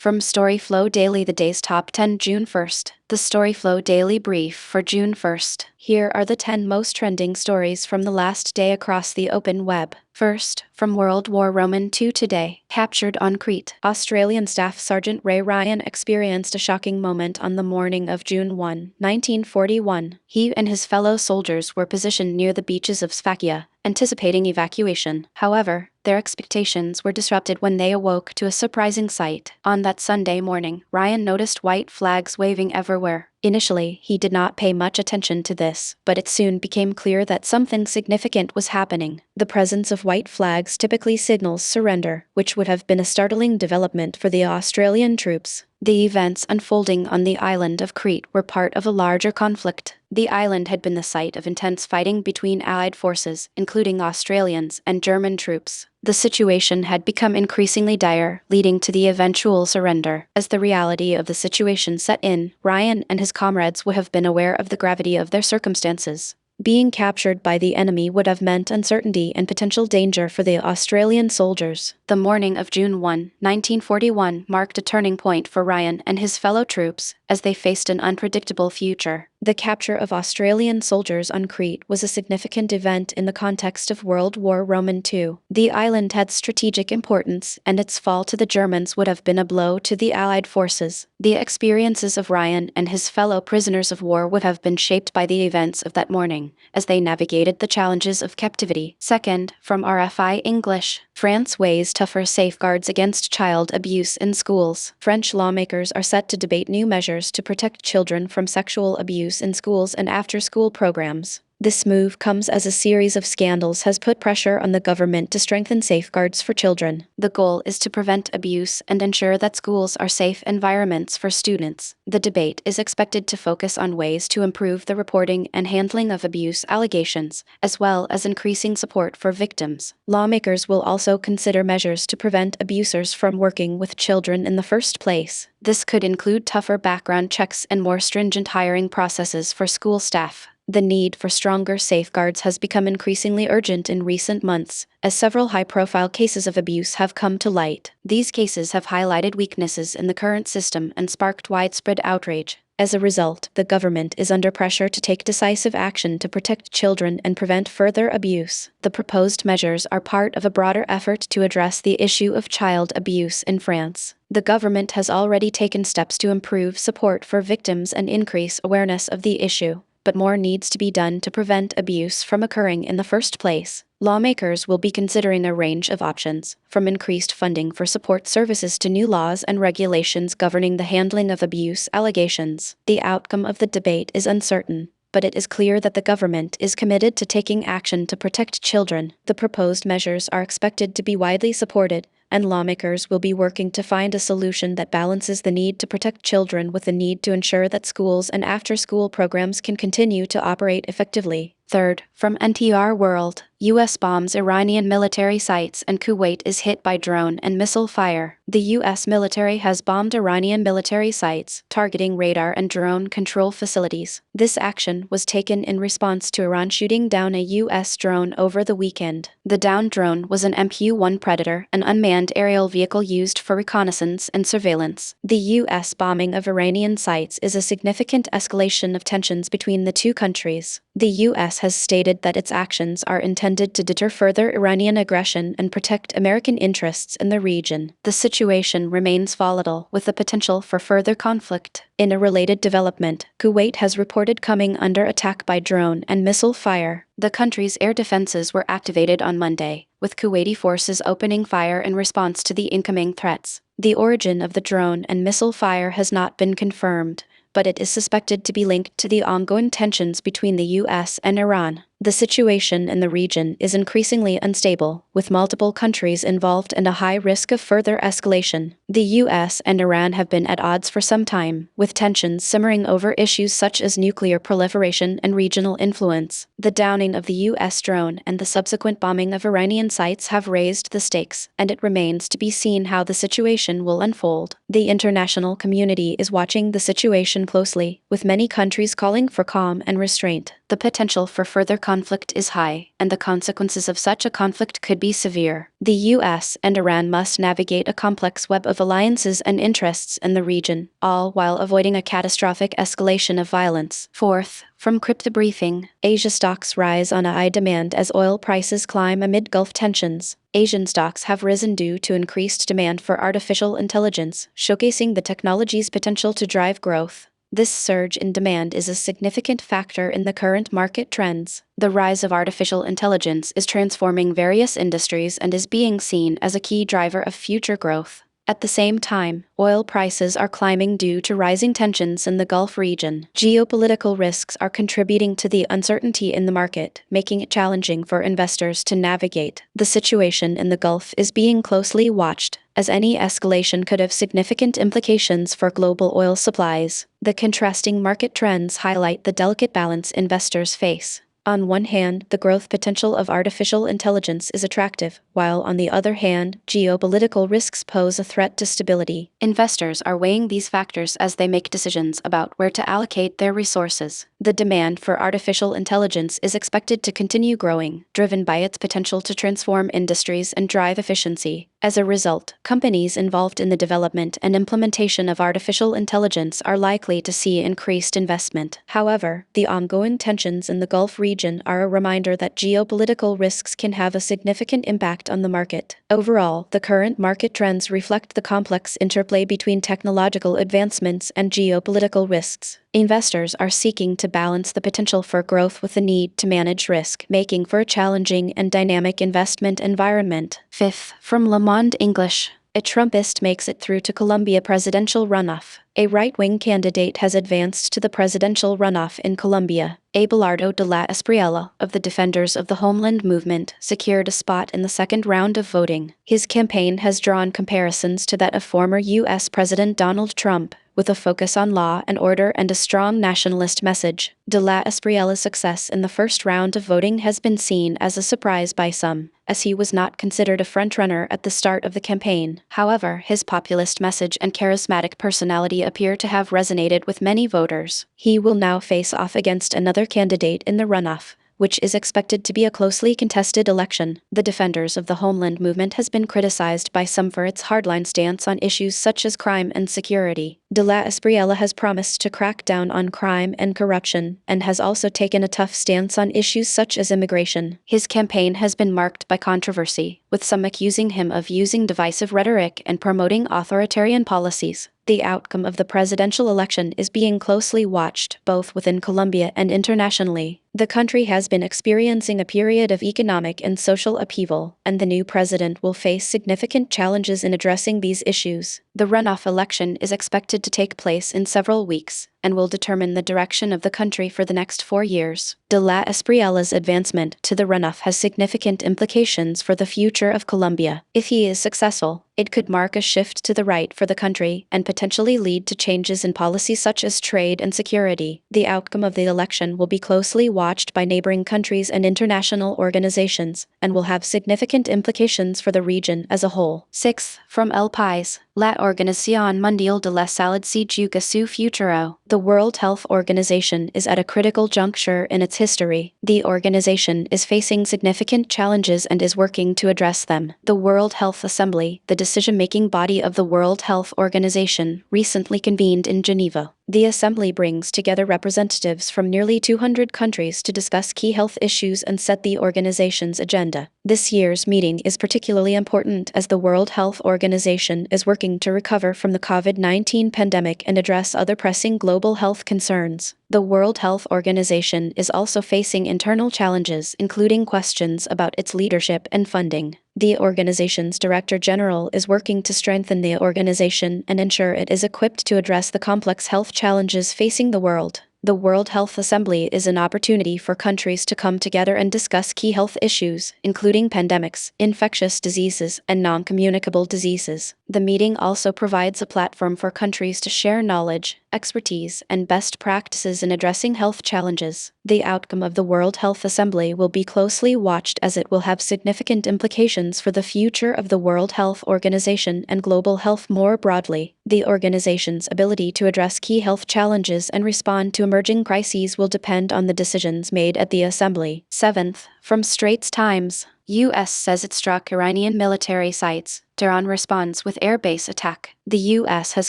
From storyflo Daily, the day's top 10, June 1st. The storyflo Daily Brief for June 1st. Here are the 10 most trending stories from the last day across the open web. First, from World War II today. Captured on Crete, Australian Staff Sergeant Ray Ryan experienced a shocking moment on the morning of June 1, 1941. He and his fellow soldiers were positioned near the beaches of Slovakia, anticipating evacuation. However, their expectations were disrupted when they awoke to a surprising sight. On that Sunday morning, Ryan noticed white flags waving everywhere. Initially, he did not pay much attention to this, but it soon became clear that something significant was happening. The presence of white flags typically signals surrender, which would have been a startling development for the Australian troops. The events unfolding on the island of Crete were part of a larger conflict. The island had been the site of intense fighting between Allied forces, including Australians and German troops. The situation had become increasingly dire, leading to the eventual surrender. As the reality of the situation set in, Ryan and his comrades would have been aware of the gravity of their circumstances. Being captured by the enemy would have meant uncertainty and potential danger for the Australian soldiers. The morning of June 1, 1941 marked a turning point for Ryan and his fellow troops as they faced an unpredictable future. The capture of Australian soldiers on Crete was a significant event in the context of World War II. The island had strategic importance, and its fall to the Germans would have been a blow to the Allied forces. The experiences of Ryan and his fellow prisoners of war would have been shaped by the events of that morning, as they navigated the challenges of captivity. Second, from RFI English, France weighs tougher safeguards against child abuse in schools. French lawmakers are set to debate new measures to protect children from sexual abuse in schools and after-school programs. This move comes as a series of scandals has put pressure on the government to strengthen safeguards for children. The goal is to prevent abuse and ensure that schools are safe environments for students. The debate is expected to focus on ways to improve the reporting and handling of abuse allegations, as well as increasing support for victims. Lawmakers will also consider measures to prevent abusers from working with children in the first place. This could include tougher background checks and more stringent hiring processes for school staff. The need for stronger safeguards has become increasingly urgent in recent months, as several high-profile cases of abuse have come to light. These cases have highlighted weaknesses in the current system and sparked widespread outrage. As a result, the government is under pressure to take decisive action to protect children and prevent further abuse. The proposed measures are part of a broader effort to address the issue of child abuse in France. The government has already taken steps to improve support for victims and increase awareness of the issue, but more needs to be done to prevent abuse from occurring in the first place. Lawmakers will be considering a range of options, from increased funding for support services to new laws and regulations governing the handling of abuse allegations. The outcome of the debate is uncertain, but it is clear that the government is committed to taking action to protect children. The proposed measures are expected to be widely supported, and lawmakers will be working to find a solution that balances the need to protect children with the need to ensure that schools and after-school programs can continue to operate effectively. Third, from NTR World, U.S. bombs Iranian military sites and Kuwait is hit by drone and missile fire. The U.S. military has bombed Iranian military sites, targeting radar and drone control facilities. This action was taken in response to Iran shooting down a U.S. drone over the weekend. The downed drone was an MQ-1 Predator, an unmanned aerial vehicle used for reconnaissance and surveillance. The U.S. bombing of Iranian sites is a significant escalation of tensions between the two countries. The U.S. has stated that its actions are intended to deter further Iranian aggression and protect American interests in the region. The situation remains volatile, with the potential for further conflict. In a related development, Kuwait has reported coming under attack by drone and missile fire. The country's air defenses were activated on Monday, with Kuwaiti forces opening fire in response to the incoming threats. The origin of the drone and missile fire has not been confirmed, but it is suspected to be linked to the ongoing tensions between the U.S. and Iran. The situation in the region is increasingly unstable, with multiple countries involved and a high risk of further escalation. The U.S. and Iran have been at odds for some time, with tensions simmering over issues such as nuclear proliferation and regional influence. The downing of the U.S. drone and the subsequent bombing of Iranian sites have raised the stakes, and it remains to be seen how the situation will unfold. The international community is watching the situation closely, with many countries calling for calm and restraint. the potential for further conflict is high, and the consequences of such a conflict could be severe. The US and Iran must navigate a complex web of alliances and interests in the region, all while avoiding a catastrophic escalation of violence. Fourth, from Crete briefing, Asia stocks rise on high demand as oil prices climb amid Gulf tensions. Asian stocks have risen due to increased demand for artificial intelligence, showcasing the technology's potential to drive growth. This surge in demand is a significant factor in the current market trends. The rise of artificial intelligence is transforming various industries and is being seen as a key driver of future growth. At the same time, oil prices are climbing due to rising tensions in the Gulf region. Geopolitical risks are contributing to the uncertainty in the market, making it challenging for investors to navigate. The situation in the Gulf is being closely watched, as any escalation could have significant implications for global oil supplies. The contrasting market trends highlight the delicate balance investors face. On one hand, the growth potential of artificial intelligence is attractive, while on the other hand, geopolitical risks pose a threat to stability. Investors are weighing these factors as they make decisions about where to allocate their resources. The demand for artificial intelligence is expected to continue growing, driven by its potential to transform industries and drive efficiency. As a result, companies involved in the development and implementation of artificial intelligence are likely to see increased investment. However, the ongoing tensions in the Gulf region are a reminder that geopolitical risks can have a significant impact on the market. Overall, the current market trends reflect the complex interplay between technological advancements and geopolitical risks. Investors are seeking to balance the potential for growth with the need to manage risk, making for a challenging and dynamic investment environment. Fifth, from Le Monde English, a Trumpist makes it through to Colombia presidential runoff. A right-wing candidate has advanced to the presidential runoff in Colombia. Abelardo de la Espriella, of the Defenders of the Homeland Movement, secured a spot in the second round of voting. His campaign has drawn comparisons to that of former U.S. President Donald Trump, with a focus on law and order and a strong nationalist message. De la Espriella's success in the first round of voting has been seen as a surprise by some, as he was not considered a frontrunner at the start of the campaign. However, his populist message and charismatic personality appear to have resonated with many voters. He will now face off against another candidate in the runoff, which is expected to be a closely contested election. The Defenders of the Homeland Movement has been criticized by some for its hardline stance on issues such as crime and security. De la Espriella has promised to crack down on crime and corruption, and has also taken a tough stance on issues such as immigration. His campaign has been marked by controversy, with some accusing him of using divisive rhetoric and promoting authoritarian policies. The outcome of the presidential election is being closely watched, both within Colombia and internationally. The country has been experiencing a period of economic and social upheaval, and the new president will face significant challenges in addressing these issues. The runoff election is expected to take place in several weeks, and will determine the direction of the country for the next 4 years. De la Espriella's advancement to the runoff has significant implications for the future of Colombia. If he is successful, it could mark a shift to the right for the country and potentially lead to changes in policy such as trade and security. The outcome of the election will be closely watched by neighboring countries and international organizations, and will have significant implications for the region as a whole. Sixth, from El País, La Organización Mundial de la Salud se juega su futuro. The World Health Organization is at a critical juncture in its history. The organization is facing significant challenges and is working to address them. The World Health Assembly, the decision-making body of the World Health Organization, recently convened in Geneva. The assembly brings together representatives from nearly 200 countries to discuss key health issues and set the organization's agenda. This year's meeting is particularly important as the World Health Organization is working to recover from the COVID-19 pandemic and address other pressing global health concerns. The World Health Organization is also facing internal challenges, including questions about its leadership and funding. The organization's Director General is working to strengthen the organization and ensure it is equipped to address the complex health challenges facing the world. The World Health Assembly is an opportunity for countries to come together and discuss key health issues, including pandemics, infectious diseases, and non-communicable diseases. The meeting also provides a platform for countries to share knowledge, expertise, and best practices in addressing health challenges. The outcome of the World Health Assembly will be closely watched as it will have significant implications for the future of the World Health Organization and global health more broadly. The organization's ability to address key health challenges and respond to emerging crises will depend on the decisions made at the Assembly. 7th, from Straits Times, U.S. says it struck Iranian military sites. Tehran responds with air base attack. The U.S. has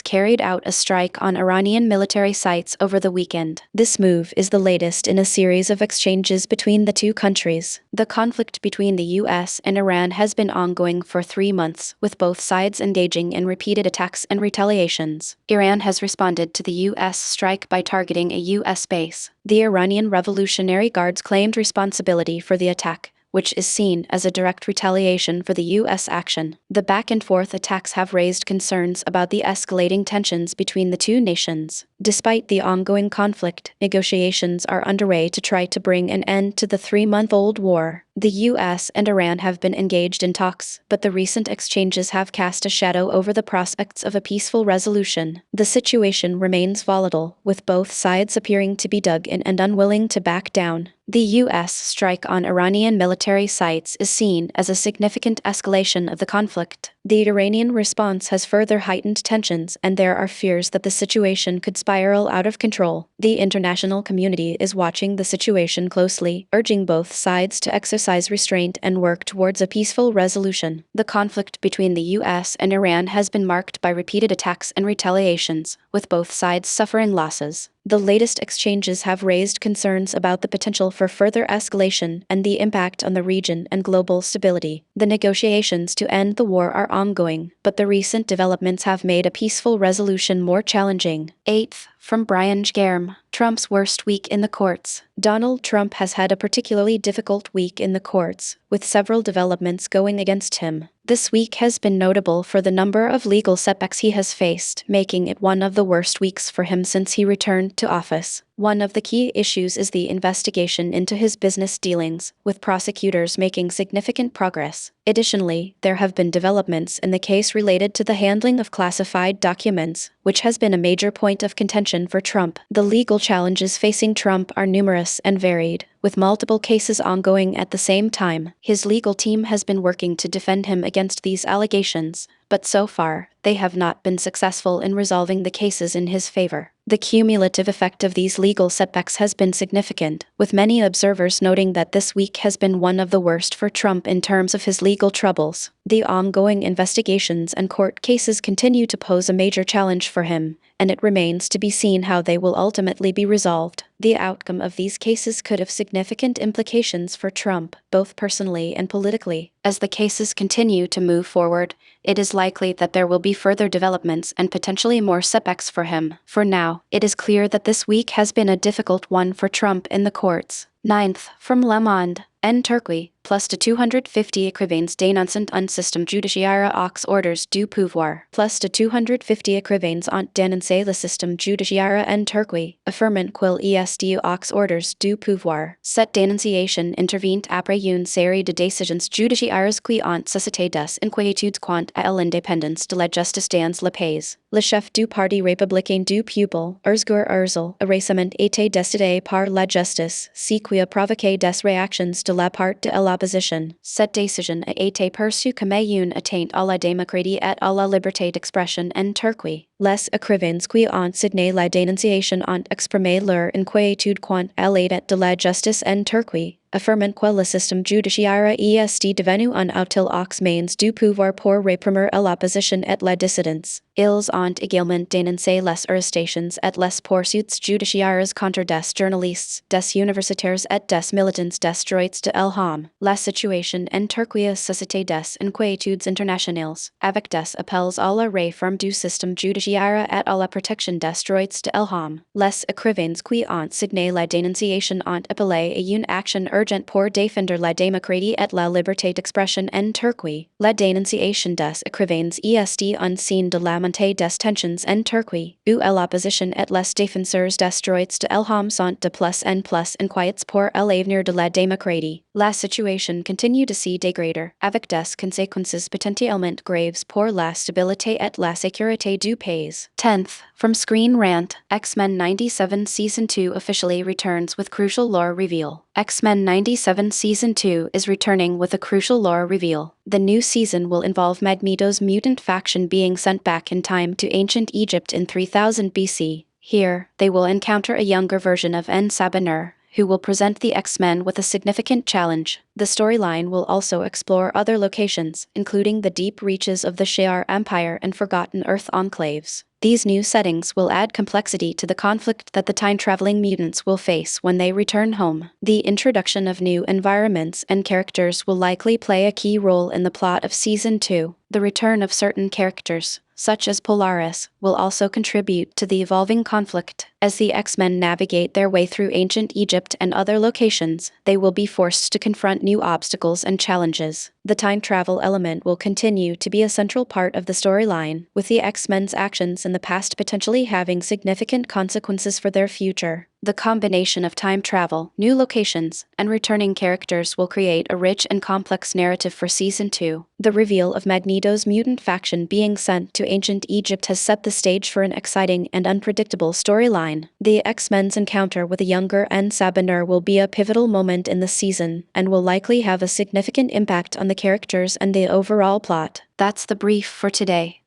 carried out a strike on Iranian military sites over the weekend. This move is the latest in a series of exchanges between the two countries. The conflict between the U.S. and Iran has been ongoing for 3 months, with both sides engaging in repeated attacks and retaliations. Iran has responded to the U.S. strike by targeting a U.S. base. The Iranian Revolutionary Guards claimed responsibility for the attack, which is seen as a direct retaliation for the U.S. action. The back-and-forth attacks have raised concerns about the escalating tensions between the two nations. Despite the ongoing conflict, negotiations are underway to try to bring an end to the 3-month-old war. The U.S. and Iran have been engaged in talks, but the recent exchanges have cast a shadow over the prospects of a peaceful resolution. The situation remains volatile, with both sides appearing to be dug in and unwilling to back down. The U.S. strike on Iranian military sites is seen as a significant escalation of the conflict. The Iranian response has further heightened tensions, and there are fears that the situation could spiral out of control. The international community is watching the situation closely, urging both sides to exercise restraint and work towards a peaceful resolution. The conflict between the U.S. and Iran has been marked by repeated attacks and retaliations, with both sides suffering losses. The latest exchanges have raised concerns about the potential for further escalation and the impact on the region and global stability. The negotiations to end the war are ongoing, but the recent developments have made a peaceful resolution more challenging. 8th, from Brian Germ, Trump's worst week in the courts. Donald Trump has had a particularly difficult week in the courts, with several developments going against him. This week has been notable for the number of legal setbacks he has faced, making it one of the worst weeks for him since he returned to office. One of the key issues is the investigation into his business dealings, with prosecutors making significant progress. Additionally, there have been developments in the case related to the handling of classified documents, which has been a major point of contention for Trump. The legal challenges facing Trump are numerous and varied, with multiple cases ongoing at the same time. His legal team has been working to defend him against these allegations, but so far, they have not been successful in resolving the cases in his favor. The cumulative effect of these legal setbacks has been significant, with many observers noting that this week has been one of the worst for Trump in terms of his legal troubles. The ongoing investigations and court cases continue to pose a major challenge for him, and it remains to be seen how they will ultimately be resolved. The outcome of these cases could have significant implications for Trump, both personally and politically. As the cases continue to move forward, it is likely that there will be further developments and potentially more setbacks for him. For now, it is clear that this week has been a difficult one for Trump in the courts. 9th, from Le Monde, en Turquie, plus de 250 écrivains dénoncent un système judiciaire aux ordres du pouvoir. Plus de 250 écrivains ont dénoncé le système judiciaire en Turquie, affirmant qu'il est aux ordres du pouvoir. Cette dénonciation intervient après une série de décisions judiciaires qui ont suscité des inquiétudes quant à l'indépendance de la justice dans le pays. Le chef du parti républicain du peuple, Özgür Özel, a récemment été décidé par la justice, ce qui a provoqué des réactions de la part de l'opposition. Cette décision a été perçue comme une atteinte à la démocratie et à la liberté d'expression en Turquie. Les écrivains qui ont signé la dénonciation ont exprimé leur inquiétude quant à l'état de la justice en Turquie, affirmant que le système judiciaire est devenu un outil aux mains du pouvoir pour réprimer l'opposition et la dissidence. Ils ont également dénoncé les arrestations et les poursuites judiciaires contre des journalistes, des universitaires et des militants des droits de l'homme. La situation en Turquie a suscité des inquiétudes internationales, avec des appels à la réforme du système judiciaire et à la protection des droits de l'homme. Les écrivains qui ont signé la dénonciation ont appelé à une action urgente pour défendre la démocratie et la liberté d'expression en Turquie. La dénonciation des écrivains est un signe de la montée des tensions en Turquie, où l'opposition et les défenseurs des droits de l'homme sont de plus en plus inquiets pour l'avenir de la démocratie. La situation continue to see degrader, avec des conséquences potentiellement graves pour la stabilité et la sécurité du pays. 10th, from Screen Rant, X-Men 97 Season 2 officially returns with crucial lore reveal. X-Men 97 Season 2 is returning with a crucial lore reveal. The new season will involve Magneto's mutant faction being sent back in time to ancient Egypt in 3000 BC. Here, they will encounter a younger version of En Sabiner, who will present the X-Men with a significant challenge. The storyline will also explore other locations, including the deep reaches of the Shi'ar Empire and Forgotten Earth enclaves. These new settings will add complexity to the conflict that the time-traveling mutants will face when they return home. The introduction of new environments and characters will likely play a key role in the plot of Season 2. The return of certain characters, such as Polaris, will also contribute to the evolving conflict. As the X-Men navigate their way through ancient Egypt and other locations, they will be forced to confront new obstacles and challenges. The time travel element will continue to be a central part of the storyline, with the X-Men's actions in the past potentially having significant consequences for their future. The combination of time travel, new locations, and returning characters will create a rich and complex narrative for Season 2. The reveal of Magneto's mutant faction being sent to ancient Egypt has set the stage for an exciting and unpredictable storyline. The X-Men's encounter with a younger En Sabiner will be a pivotal moment in the season, and will likely have a significant impact on the characters and the overall plot. That's the brief for today.